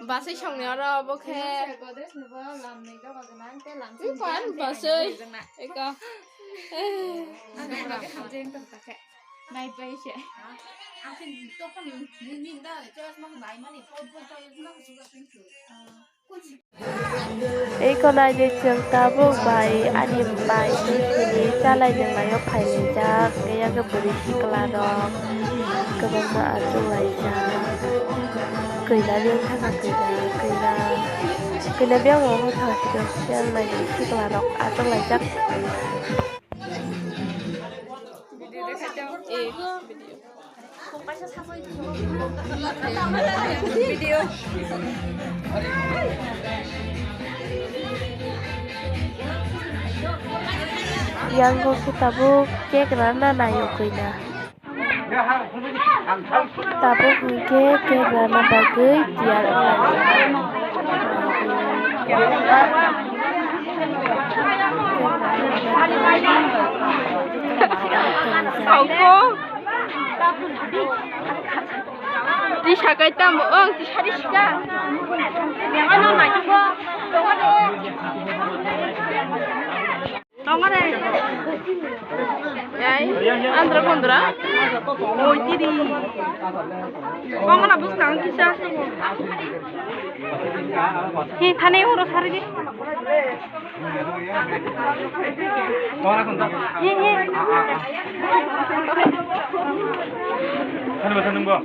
Basay xong nữa rồi, ok. Cứ quán basay. Đây con. Này bây giờ. Ấy con ai đi trường ta bước bài anh đi bài thì đi cha lại những ngày ở phải lên cha cái cái body xí cái đó cái bằng mà chung lại cha cười là liên thằng cười là biết mà không thở thì được cha này xí cái đó chung lại chắc Video. Yang ko kita bu cake rana na yukui na. Tabu cake rana bagai tiar Aku. Đi xả cái tâm đi xả đi xả. Mẹ ăn nó này chưa? Đâu có đây. Đấy, ăn được không được? Ôi đi. Con có làm bước nắng kia sao? Hi, thanh này horo sari đi. Hi. 하는 거 사는 거.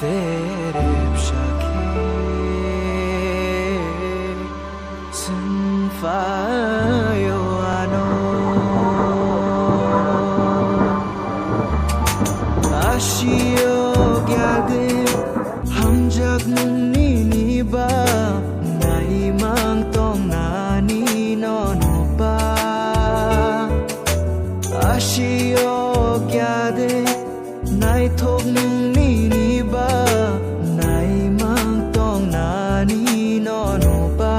तेरे शाखे sunfayo ano ashiyo gyade hamjak nungni ni ba nai mang tong nani nono ba ashiyo gyade nai thok nungni ni ba nai mang tong nani nono ba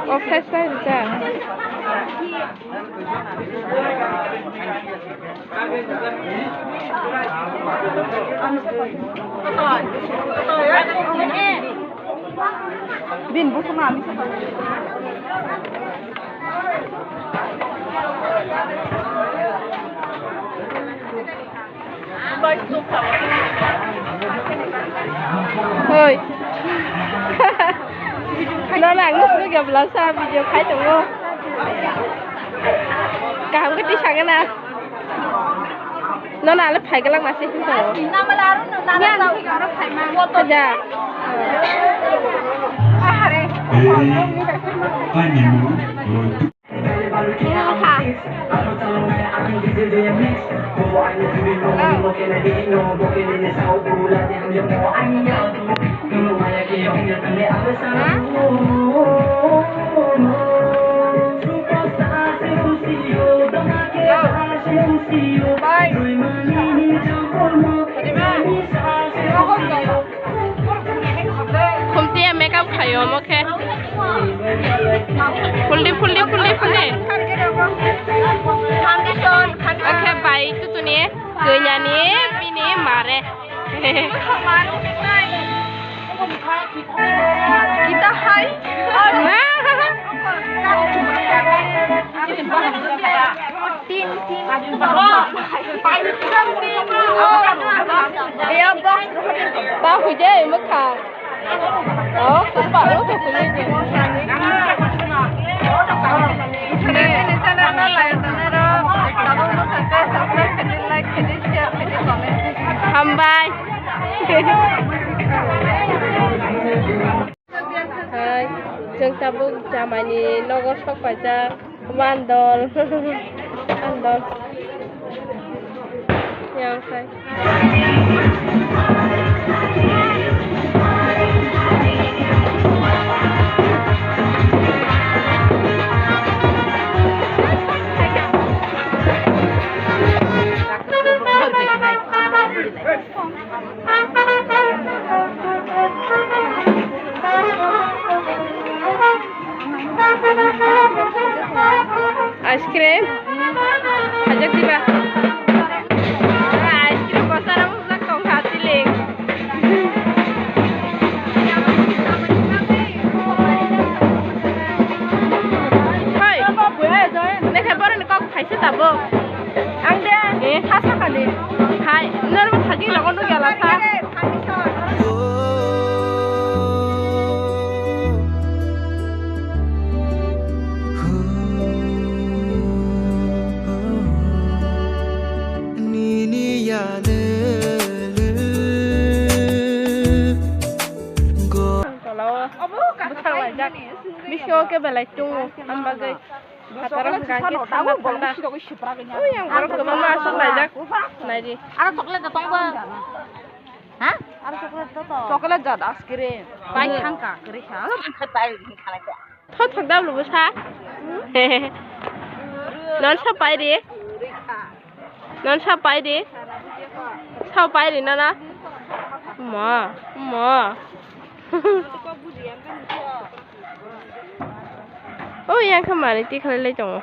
Oh, fresh riceจ้ะบินบุษมามิสเฮ้ยnó là lúc nó gặp là sao video khai chẳng luôn cả không cái tí sang cái nào nó là lớp phải cái lăng mà sẽ không tổ nha thật ra không tiêm make up khai ôm ok full đi ok bye tụi này cười nhà này vì này mà đấy kita hai tin tao phải chơi mất cả đó không phải lúc phải chơi gì không bye hai chúng ta bước ra mà nhìn nó có sốc phải ra ăn đòn yang say ice cream ajak tiba ice cream pasar aku sak kong hati leng hai ne khabar ne kok khaise tabo ang de hasa khali hai nar ma thagi lagon do gala sa Bisyo ke belai tung ambagai hataran kaki tanda oh yang baru ke mama asal lajak nadi ada coklat datang ba ฮะchocolate jat askire pai thangka kare kha pai khala ka tho thak dab lu sa non sa pai di non sa pai di sao pai di na ma oh yang kemarin ti khala le chong